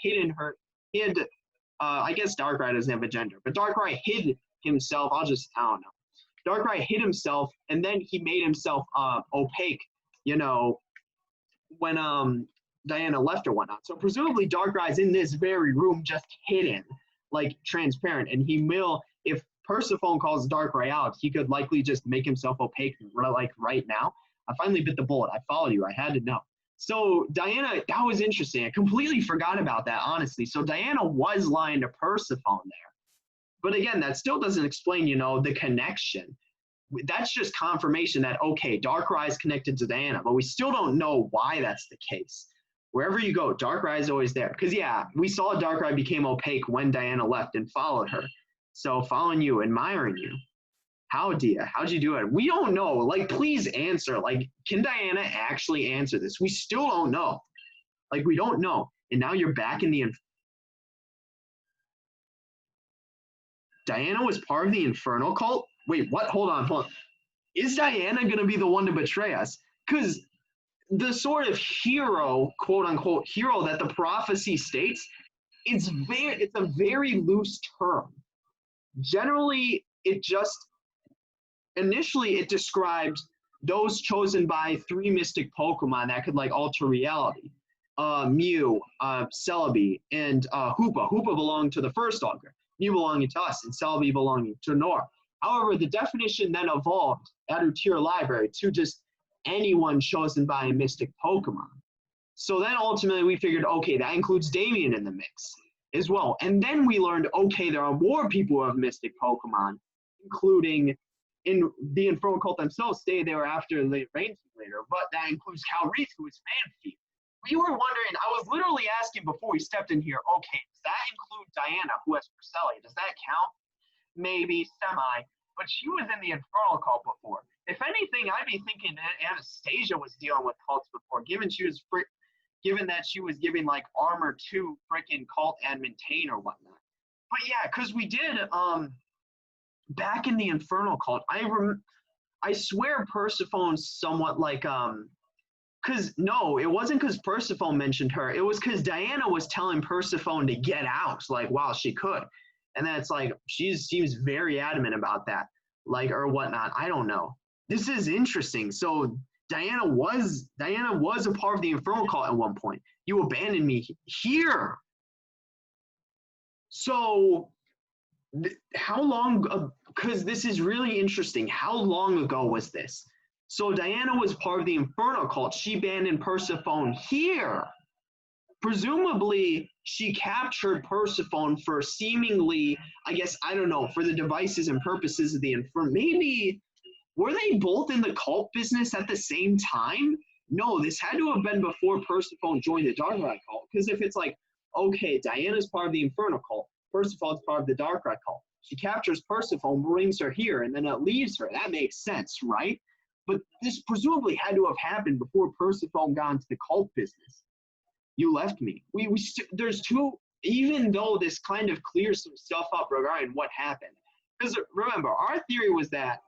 I guess Darkrai doesn't have a gender, but Darkrai hid himself. I don't know. Darkrai hid himself, and then he made himself opaque, when Diana left or whatnot. So presumably Darkrai's in this very room, just hidden, like transparent. And he will, if Persephone calls Darkrai out, he could likely just make himself opaque, like right now. I finally bit the bullet. I followed you. I had to know. So Diana, that was interesting. I completely forgot about that, honestly. So Diana was lying to Persephone there. But again, that still doesn't explain, the connection. That's just confirmation that, okay, Darkrai is connected to Diana, but we still don't know why that's the case. Wherever you go, Darkrai is always there. Because, yeah, we saw Darkrai became opaque when Diana left and followed her. So following you, admiring you. How'd you do it? We don't know. Like, please answer. Like, can Diana actually answer this? We still don't know. Like, we don't know. And now you're back in the... Diana was part of the Infernal cult? Wait, what? Hold on. Is Diana going to be the one to betray us? Because the sort of hero, quote-unquote hero, that the prophecy states, it's a very loose term. Generally, initially it described those chosen by 3 mystic Pokemon that could, like, alter reality. Mew, Celebi, and Hoopa. Hoopa belonged to the first Augur. Mew belonging to us, and Celebi belonging to Nora. However, the definition then evolved added to your library to just anyone chosen by a mystic Pokemon. So then ultimately we figured, okay, that includes Damien in the mix as well. And then we learned, okay, there are more people who have mystic Pokemon, including in the Infernal Cult themselves say they were after the Rain Simulator, but that includes Calreath, who is Fanfield. We were wondering, I was literally asking before we stepped in here, okay, does that include Diana, who has Cresselia? Does that count? Maybe, semi, but she was in the Infernal Cult before. If anything, I'd be thinking Anastasia was dealing with cults before, given that she was giving, like, armor to freaking cult admin Tane or whatnot. But yeah, because we did, back in the Infernal Cult, I swear Persephone's somewhat like, because no, it wasn't because Persephone mentioned her. It was because Diana was telling Persephone to get out, like, while she could. And then it's like, she seems very adamant about that, like, or whatnot. I don't know. This is interesting. So Diana was a part of the Infernal Cult at one point. You abandoned me here. So how long, because this is really interesting. How long ago was this? So Diana was part of the Infernal Cult. She abandoned Persephone here. Presumably, she captured Persephone for seemingly, I guess, I don't know, for the devices and purposes of the Infernal. Maybe, were they both in the cult business at the same time? No, this had to have been before Persephone joined the Darkrai cult. Because if it's like, okay, Diana's part of the Infernal cult, Persephone's part of the Darkrai cult. She captures Persephone, brings her here, and then it leaves her. That makes sense, right? But this presumably had to have happened before Persephone got into the cult business. You left me. There's two, even though this kind of clears some stuff up regarding what happened. Because remember, our theory was that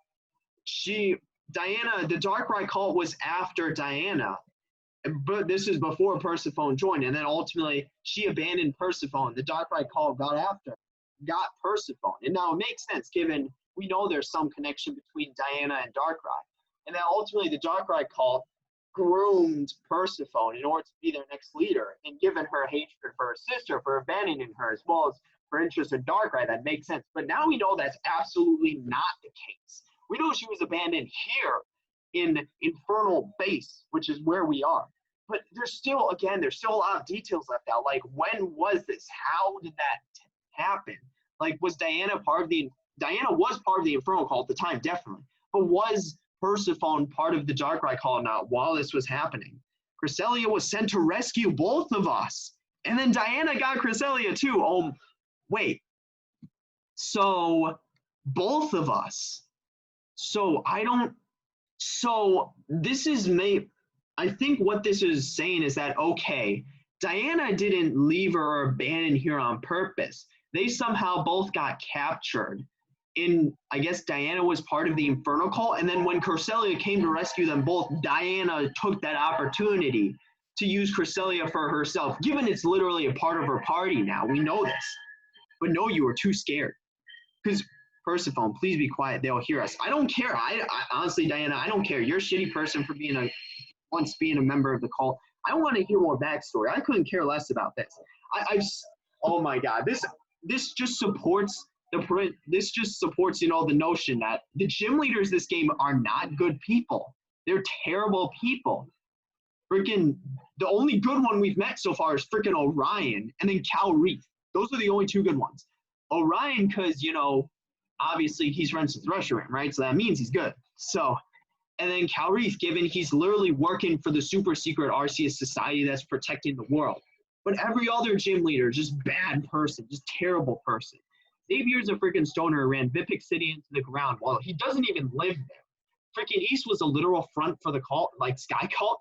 Diana, the Darkrai cult was after Diana, but this is before Persephone joined, and then ultimately she abandoned Persephone. The Darkrai cult got Persephone. And now it makes sense, given we know there's some connection between Diana and Darkrai. And then ultimately the Darkrai cult groomed Persephone in order to be their next leader, and given her hatred for her sister for abandoning her, as well as her interest in Darkrai, that makes sense. But now we know that's absolutely not the case. We know she was abandoned here in Infernal Base, which is where we are. but there's still a lot of details left out. Like, when was this? How did that happen? Like, was Diana Diana was part of the Infernal Cult at the time, definitely. But was Persephone part of the Darkrai Cult now while this was happening? Cresselia was sent to rescue both of us. And then Diana got Cresselia too. Oh, wait. So, both of us. So, this is I think what this is saying is that, okay, Diana didn't leave her or abandon here on purpose. They somehow both got captured. I guess Diana was part of the Infernal Cult, and then when Cresselia came to rescue them both, Diana took that opportunity to use Cresselia for herself, given it's literally a part of her party now. We know this. But no, you were too scared. Because, Persephone, please be quiet. They'll hear us. I don't care. I honestly, Diana, I don't care. You're a shitty person for once being a member of the cult. I want to hear more backstory. I couldn't care less about this. Oh my God, this just supports the notion that the gym leaders this game are not good people. They're terrible people. Freaking the only good one we've met so far is freaking Orion and then Cal Reef. Those are the only two good ones. Orion, because obviously he's friends with Reshiram, right? So that means he's good. So. And then Cal Reef, given he's literally working for the super secret Arceus society that's protecting the world. But every other gym leader, just bad person, just terrible person. Xavier's a freaking stoner who ran Vipic City into the ground while he doesn't even live there. Freaking East was a literal front for the cult, like Sky Cult.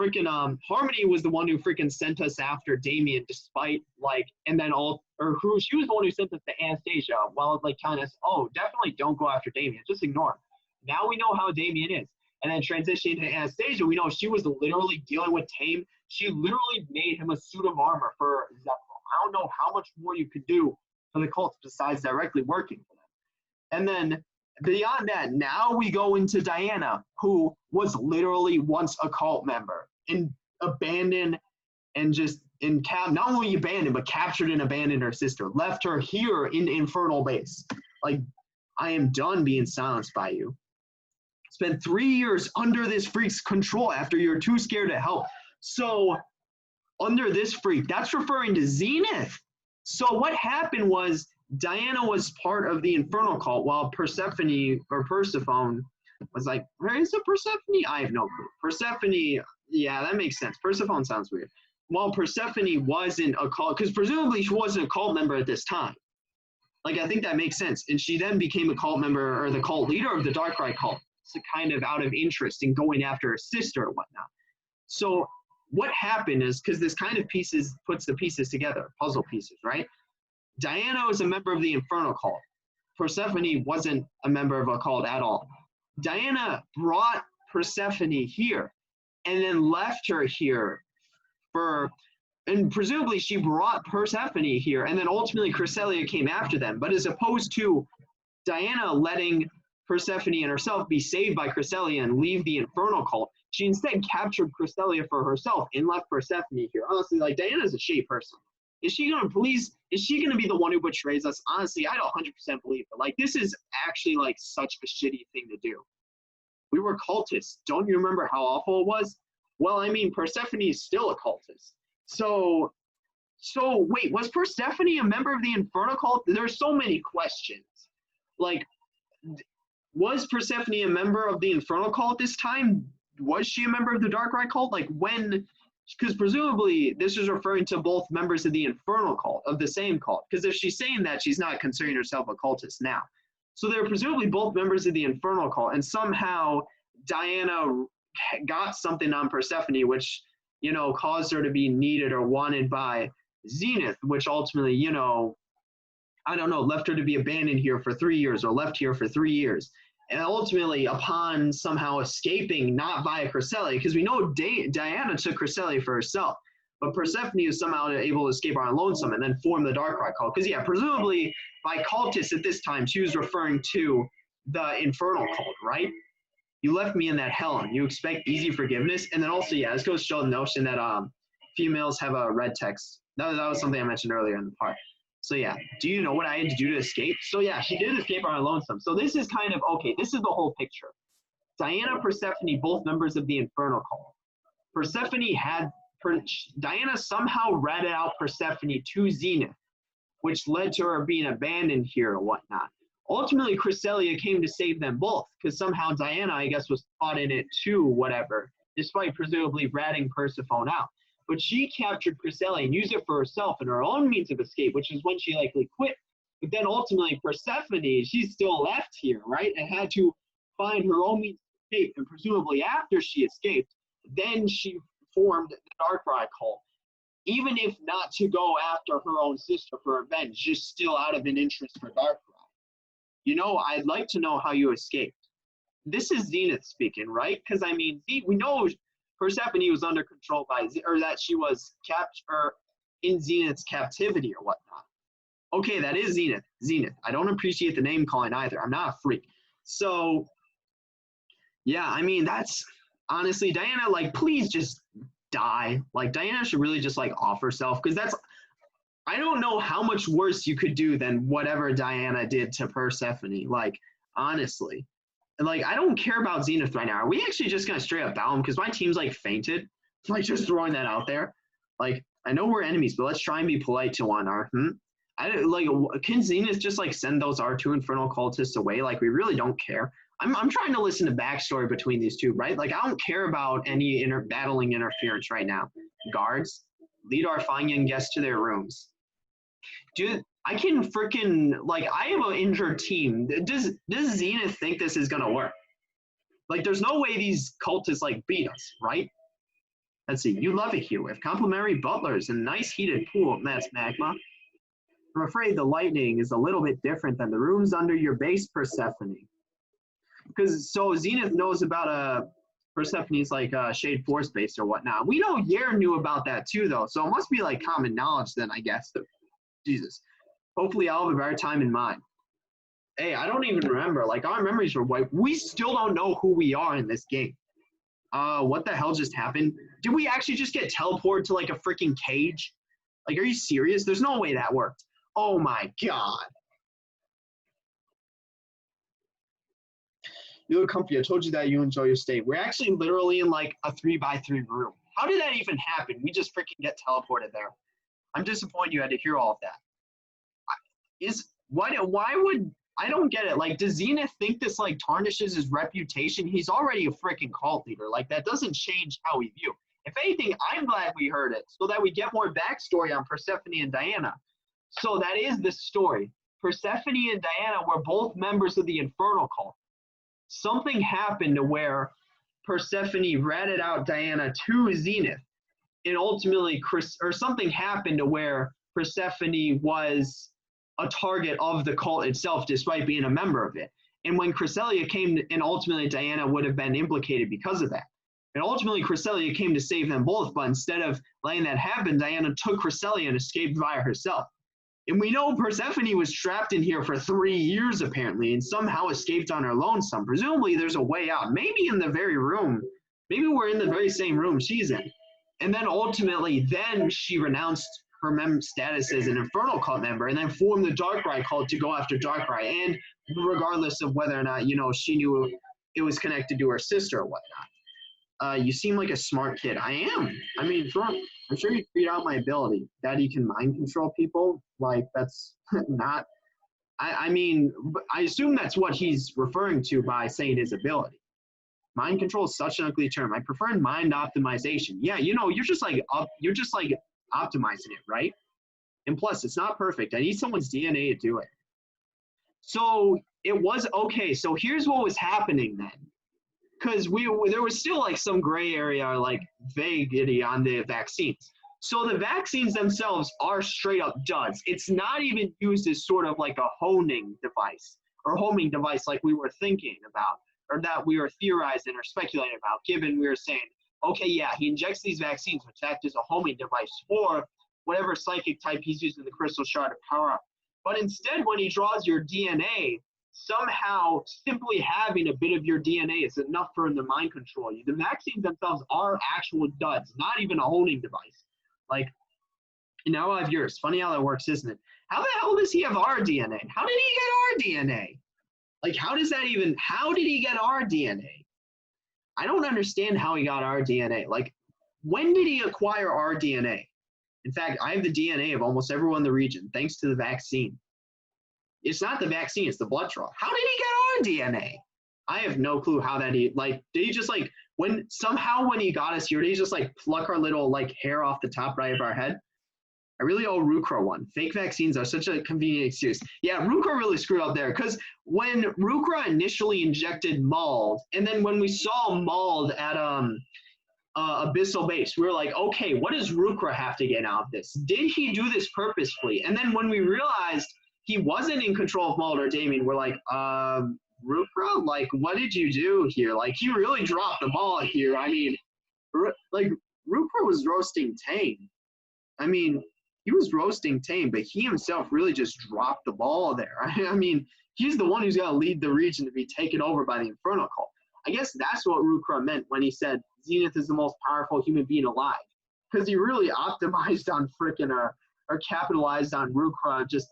Freaking Harmony was the one who freaking sent us after Damien, despite she was the one who sent us to Anastasia while telling us, oh, definitely don't go after Damien, just ignore him. Now we know how Damien is. And then transitioning to Anastasia, we know she was literally dealing with Tame. She literally made him a suit of armor for Zephyr. I don't know how much more you could do for the cults besides directly working for them. And then beyond that, now we go into Diana, who was literally once a cult member and abandoned and not only abandoned, but captured and abandoned her sister, left her here in the Infernal Base. I am done being silenced by you. Spent 3 years under this freak's control after you're too scared to help. So, under this freak, that's referring to Zenith. So, what happened was Diana was part of the Infernal Cult while Persephone was like, where is it Persephone? I have no clue. Persephone, yeah, that makes sense. Persephone sounds weird. While Persephone wasn't a cult, because presumably she wasn't a cult member at this time. I think that makes sense. And she then became a cult member or the cult leader of the Darkrai cult. So kind of out of interest in going after her sister and whatnot. So what happened is, because this kind of puts the pieces together, puzzle pieces, right? Diana was a member of the Infernal cult. Persephone wasn't a member of a cult at all. Diana brought Persephone here and then left her here and presumably she brought Persephone here, and then ultimately Cresselia came after them. But as opposed to Diana letting Persephone and herself be saved by Cresselia and leave the Infernal cult, she instead captured Cresselia for herself and left Persephone here. Honestly, Diana's a shitty person. Is she gonna be the one who betrays us? Honestly, I don't 100% believe it. This is actually such a shitty thing to do. We were cultists. Don't you remember how awful it was? Well, I mean, Persephone is still a cultist. So wait, was Persephone a member of the Infernal cult? There's so many questions. Was Persephone a member of the Infernal cult this time? Was she a member of the Darkrai cult? When? Because presumably this is referring to both members of the Infernal cult, of the same cult. Because if she's saying that, she's not considering herself a cultist now. So they're presumably both members of the Infernal cult, and somehow Diana got something on Persephone, which, caused her to be needed or wanted by Zenith, which ultimately, I don't know, left her to be abandoned here for 3 years or left here for 3 years. And ultimately, upon somehow escaping, not via Cresselia, because we know Diana took Cresselia for herself, but Persephone was somehow able to escape on her lonesome and then form the Darkrai cult. Because, yeah, presumably by cultists at this time, she was referring to the Infernal cult, right? You left me in that hell, and you expect easy forgiveness. And then also, yeah, this goes to show the notion that females have a red text. That was something I mentioned earlier in the part. So yeah, do you know what I had to do to escape? So yeah, she did escape on her lonesome. So this is kind of, okay, this is the whole picture. Diana, Persephone, both members of the Infernal cult. Persephone Diana somehow ratted out Persephone to Zenith, which led to her being abandoned here or whatnot. Ultimately, Cresselia came to save them both, because somehow Diana, I guess, was caught in it too, whatever, despite presumably ratting Persephone out. But she captured Cresselia and used it for herself and her own means of escape, which is when she likely quit. But then ultimately, Persephone, she's still left here, right? And had to find her own means of escape. And presumably after she escaped, then she formed the Darkrai cult. Even if not to go after her own sister for revenge, just still out of an interest for Darkrai. You know, I'd like to know how you escaped. This is Zenith speaking, right? Because, I mean, we know Persephone was under control by, or that she was captured in Zenith's captivity or whatnot. Okay, that is Zenith. Zenith. I don't appreciate the name calling either. I'm not a freak. So, yeah, I mean, that's, honestly, Diana, like, please just die. Like, Diana should really just, like, off herself, because that's, I don't know how much worse you could do than whatever Diana did to Persephone. Like, honestly. Like, I don't care about Zenith right now. Are we actually just going to straight up bow them? Because my team's, like, fainted. Like, just throwing that out there. Like, I know we're enemies, but let's try and be polite to one another. Can Zenith just, like, send those R2 Infernal Cultists away? Like, we really don't care. I'm trying to listen to backstory between these two, right? Like, I don't care about any battling interference right now. Guards, lead our fine young guests to their rooms. Dude, I can freaking, like, I have an injured team. Does Zenith think this is going to work? Like, there's no way these cultists, like, beat us, right? Let's see. You love it here. We have complimentary butlers and a nice heated pool. That's magma. I'm afraid the lighting is a little bit different than the rooms under your base, Persephone. Because, so Zenith knows about Persephone's, like, Shade Force base or whatnot. We know Yer knew about that, too, though. So it must be, like, common knowledge then, I guess. Jesus. Hopefully I'll have a better time in mind. Hey, I don't even remember. Like, our memories were wiped. We still don't know who we are in this game. What the hell just happened? Did we actually just get teleported to, like, a freaking cage? Like, are you serious? There's no way that worked. Oh, my God. You look comfy. I told you that you enjoy your stay. We're actually literally in, like, a 3x3 room. How did that even happen? We just freaking get teleported there. I'm disappointed you had to hear all of that. Why would, I don't get it. Like, does Zenith think this, like, tarnishes his reputation? He's already a freaking cult leader. Like, that doesn't change how we view. If anything, I'm glad we heard it so that we get more backstory on Persephone and Diana. So that is the story. Persephone and Diana were both members of the Infernal cult. Something happened to where Persephone ratted out Diana to Zenith. And ultimately, something happened to where Persephone was a target of the cult itself, despite being a member of it. And when Cresselia came, and ultimately Diana would have been implicated because of that. And ultimately, Cresselia came to save them both, but instead of letting that happen, Diana took Cresselia and escaped via herself. And we know Persephone was trapped in here for 3 years, apparently, and somehow escaped on her lonesome. Presumably, there's a way out. Maybe in the very room. Maybe we're in the very same room she's in. And then ultimately, then she renounced her status as an Infernal cult member and then formed the Darkrai cult to go after Darkrai. And regardless of whether or not, you know, she knew it was connected to her sister or whatnot. You seem like a smart kid. I am. I mean, I'm sure you figured out my ability. That he can mind control people. Like, that's not, I mean, I assume that's what he's referring to by saying his ability. Mind control is such an ugly term. I prefer mind optimization. Yeah, you know, you're just like optimizing it, right? And plus, it's not perfect. I need someone's DNA to do it. So it was okay. So here's what was happening then, because there was still like some gray area, or like vaguity on the vaccines. So the vaccines themselves are straight up duds. It's not even used as sort of like a homing device like we were thinking about, or that we were theorizing or speculating about, given we were saying, okay, yeah, he injects these vaccines, which act as a homing device for whatever psychic type he's using the crystal shard to power up. But instead, when he draws your DNA, somehow simply having a bit of your DNA is enough for him to mind control you. The vaccines themselves are actual duds, not even a homing device. Like, now I have yours. Funny how that works, isn't it? How the hell does he have our DNA? How did he get our DNA? Like, how did he get our DNA? I don't understand how he got our DNA. Like, when did he acquire our DNA? In fact, I have the DNA of almost everyone in the region, thanks to the vaccine. It's not the vaccine, it's the blood draw. How did he get our DNA? I have no clue how that did he just when he got us here, did he just pluck our little hair off the top right of our head? I really owe Rukra one. Fake vaccines are such a convenient excuse. Yeah, Rukra really screwed up there because when Rukra initially injected Mauled, and then when we saw Mauled at Abyssal Base, we were like, okay, what does Rukra have to get out of this? Did he do this purposefully? And then when we realized he wasn't in control of Mauled or Damien, we're like, Rukra, what did you do here? You really dropped the ball here. I mean, Rukra was roasting Tame. I mean, he was roasting Tame, but he himself really just dropped the ball there. I mean, he's the one who's got to lead the region to be taken over by the Inferno Cult. I guess that's what Rukra meant when he said Zenith is the most powerful human being alive. Because he really optimized on or capitalized on Rukra just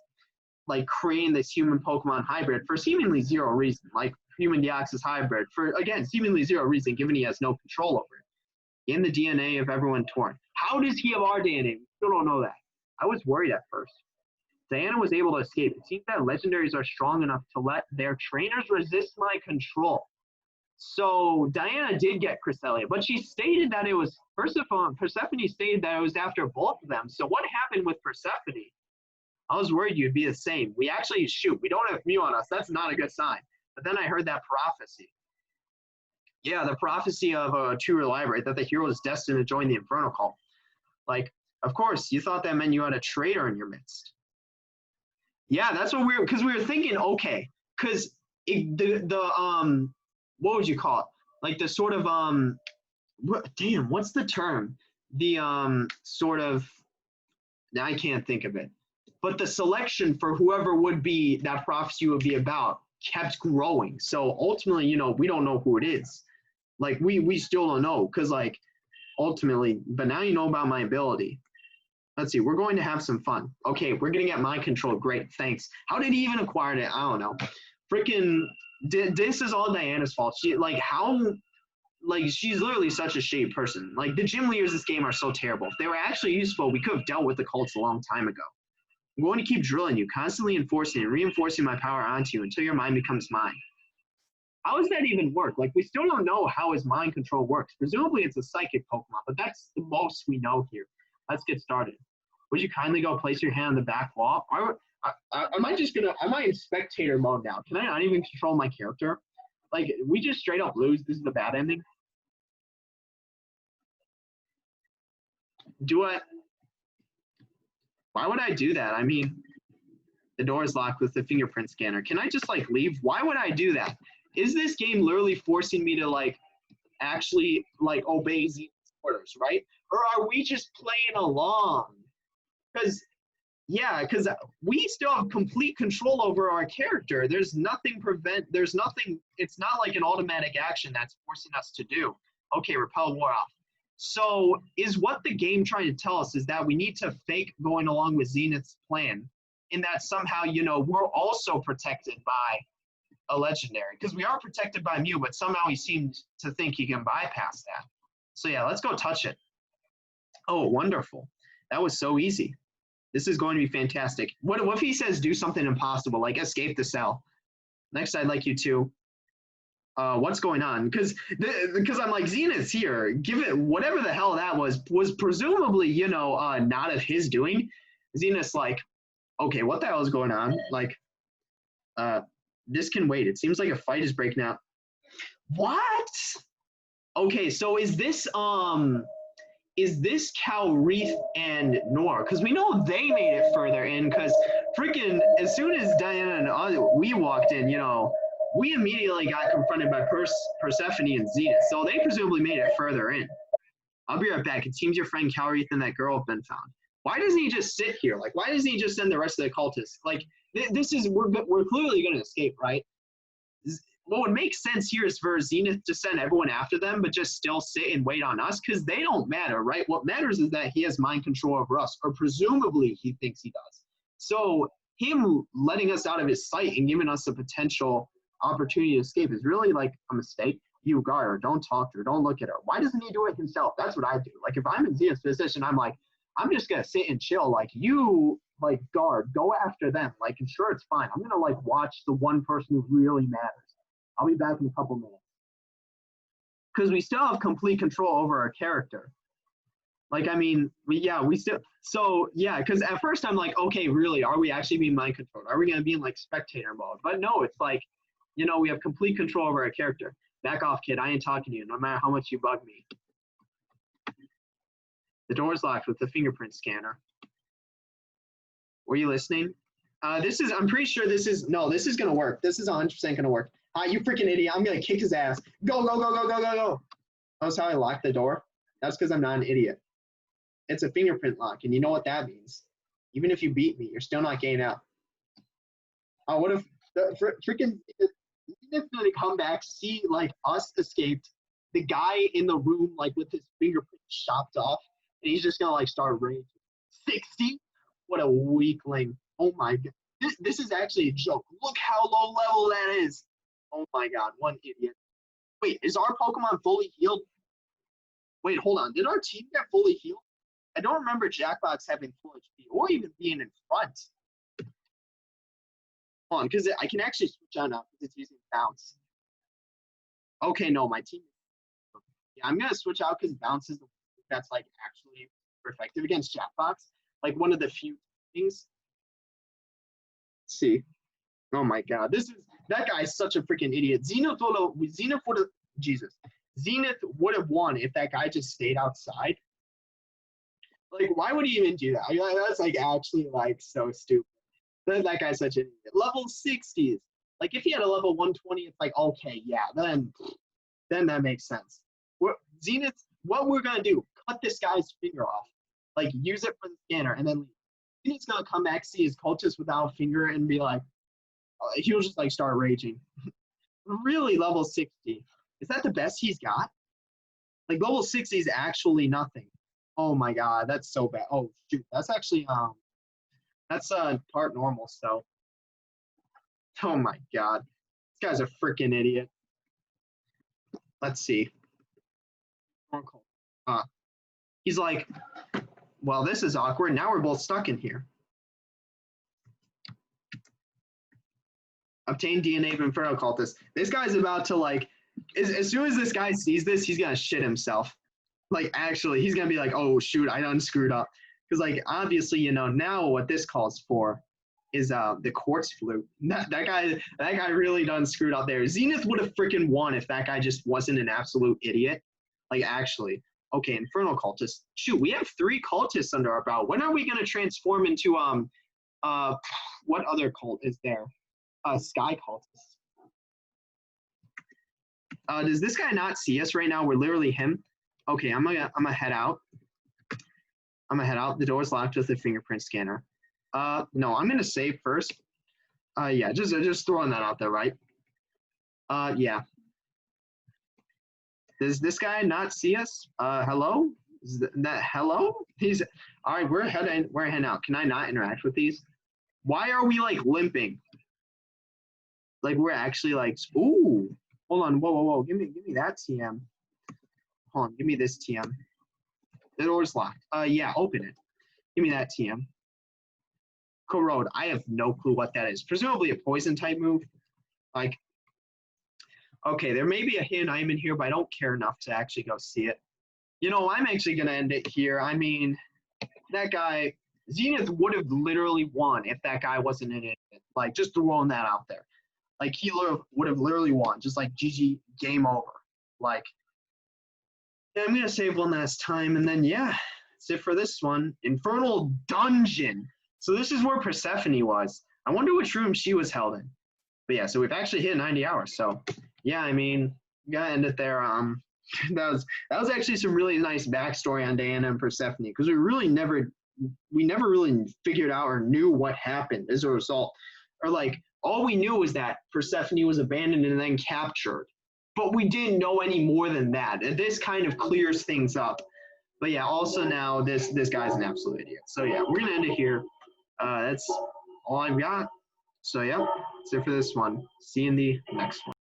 creating this human Pokemon hybrid for seemingly zero reason. Human Deoxys hybrid for, again, seemingly zero reason, given he has no control over it. In the DNA of everyone torn. How does he have our DNA? We still don't know that. I was worried at first. Diana was able to escape. It seems that legendaries are strong enough to let their trainers resist my control. So Diana did get Cresselia, but she stated that it was, Persephone stated that it was after both of them. So what happened with Persephone? I was worried you'd be the same. We actually, we don't have Mew on us. That's not a good sign. But then I heard that prophecy. Yeah, the prophecy of a two-year library, that the hero is destined to join the Inferno Cult. Of course, you thought that meant you had a traitor in your midst. Yeah, that's what because we were thinking, okay, because what would you call it? The sort of, what's the term? The sort of, I can't think of it. But the selection for whoever would be, that prophecy would be about, kept growing. So ultimately, we don't know who it is. We still don't know, because ultimately, but now you know about my ability. Let's see, we're going to have some fun. Okay, we're going to get mind control. Great, thanks. How did he even acquire it? I don't know. Freaking, this is all Diana's fault. She, she's literally such a shady person. The gym leaders in this game are so terrible. If they were actually useful, we could have dealt with the cults a long time ago. I'm going to keep drilling you, constantly enforcing and reinforcing my power onto you until your mind becomes mine. How does that even work? We still don't know how his mind control works. Presumably it's a psychic Pokemon, but that's the most we know here. Let's get started. Would you kindly go place your hand on the back wall? Am I in spectator mode now? Can I not even control my character? We just straight up lose. This is the bad ending. Why would I do that? I mean, the door is locked with the fingerprint scanner. Can I just leave? Why would I do that? Is this game literally forcing me to actually obey Zenith's orders, right? Or are we just playing along? Because we still have complete control over our character. It's not like an automatic action that's forcing us to do. Okay, repel wore off. So is what the game trying to tell us is that we need to fake going along with Zenith's plan, in that somehow, we're also protected by a legendary, because we are protected by Mew, but somehow he seemed to think he can bypass that. So yeah, let's go touch it. Oh, wonderful. That was so easy. This is going to be fantastic. What if he says do something impossible, like escape the cell? Next, I'd like you to, what's going on? Because I'm Zenith's here. Give it, whatever the hell that was presumably, not of his doing. Zenith's okay, what the hell is going on? This can wait. It seems like a fight is breaking out. What? Okay, so is this Calreath and Nor? Because we know they made it further in, because freaking as soon as Diana and we walked in, we immediately got confronted by Persephone and Zenith. So they presumably made it further in. I'll be right back. It seems your friend Calreath and that girl have been found. Why doesn't he just sit here? Why doesn't he just send the rest of the cultists? This is, we're clearly going to escape, right? What would make sense here is for Zenith to send everyone after them, but just still sit and wait on us, because they don't matter, right? What matters is that he has mind control over us, or presumably he thinks he does. So him letting us out of his sight and giving us a potential opportunity to escape is really a mistake. you guard her, don't talk to her, don't look at her. Why doesn't he do it himself? That's what I do. Like, if I'm in Zenith's position, I'm like, I'm just going to sit and chill. Like, you, like, guard, go after them. Like, and sure, it's fine. I'm going to, like, watch the one person who really matters. I'll be back in a couple minutes. Because we still have complete control over our character. Like, I mean, we still, so, yeah, because at first I'm like, okay, really, are we actually being mind controlled? Are we going to be in, like, spectator mode? But no, it's like, you know, we have complete control over our character. Back off, kid. I ain't talking to you, no matter how much you bug me. The door's locked with the fingerprint scanner. Were you listening? This is, I'm pretty sure this is going to work. This is 100% going to work. You freaking idiot. I'm going to kick his ass. Go, go, go, go, go, go, go. That's how I locked the door. That's because I'm not an idiot. It's a fingerprint lock, and you know what that means. Even if you beat me, you're still not getting out. Oh, what if the freaking, even if they come back, see, like, us escaped, the guy in the room, like, with his fingerprint chopped off, and he's just going to, like, start raging. 60? What a weakling. Oh, my God. This is actually a joke. Look how low level that is. Oh, my God. One idiot. Wait, is our Pokemon fully healed? Wait, hold on. Did our team get fully healed? I don't remember Jackbox having full HP or even being in front. Hold on, because I can actually switch on up because it's using bounce. Okay, no, my team. Yeah, I'm going to switch out because bounce is the one that's, like, actually effective against Jackbox. Like, one of the few things. Let's see. Oh, my God. That guy is such a freaking idiot. Zenith would have won if that guy just stayed outside. Like, why would he even do that? That's, like, actually, like, so stupid. That guy's such an idiot. Level 60s. Like, if he had a level 120, it's like, okay, yeah, then that makes sense. Zenith, what we're going to do, cut this guy's finger off. Like, use it for the scanner, and then Zenith's going to come back, see his cultist without a finger, and be like, he'll just, like, start raging. Really, level 60. Is that the best he's got? Like, level 60 is actually nothing. Oh, my God, that's so bad. Oh, shoot, that's actually, that's part normal, so. Oh, my God. This guy's a freaking idiot. Let's see. He's like, well, this is awkward. Now we're both stuck in here. Obtain DNA of Inferno Cultist. This guy's about to, like, as soon as this guy sees this, he's going to shit himself. Like, actually, he's going to be like, oh, shoot, I done screwed up. Because, like, obviously, you know, now what this calls for is the quartz flute. That guy really done screwed up there. Zenith would have freaking won if that guy just wasn't an absolute idiot. Like, actually. Okay, Infernal Cultist. Shoot, we have 3 cultists under our belt. When are we going to transform into, what other cult is there? Sky Cultist. Does this guy not see us right now? We're literally him. Okay, I'm gonna head out. The door's locked with a fingerprint scanner. No, I'm gonna save first. Yeah, just throwing that out there, right? Yeah. Does this guy not see us? Hello? Is that hello? He's all right. We're heading out. Can I not interact with these? Why are we, like, limping? Like, we're actually, like, ooh. Hold on. Whoa. Give me that TM. Hold on. Give me this TM. The door's locked. Yeah, open it. Give me that TM. Corrode. I have no clue what that is. Presumably a poison type move. Like, okay, there may be a hidden item in here, but I don't care enough to actually go see it. You know, I'm actually going to end it here. I mean, that guy, Zenith would have literally won if that guy wasn't in it. Like, just throwing that out there. Like, he would have literally won. Just like, GG, game over. Like, yeah, I'm going to save one last time. And then, yeah, that's it for this one. Infernal Dungeon. So this is where Persephone was. I wonder which room she was held in. But yeah, so we've actually hit 90 hours. So, yeah, I mean, we got to end it there. That was actually some really nice backstory on Diana and Persephone, because we never really figured out or knew what happened as a result. Or, like, all we knew was that Persephone was abandoned and then captured. But we didn't know any more than that. And this kind of clears things up. But yeah, also now this guy's an absolute idiot. So yeah, we're gonna end it here. That's all I've got. So yeah, that's it for this one. See you in the next one.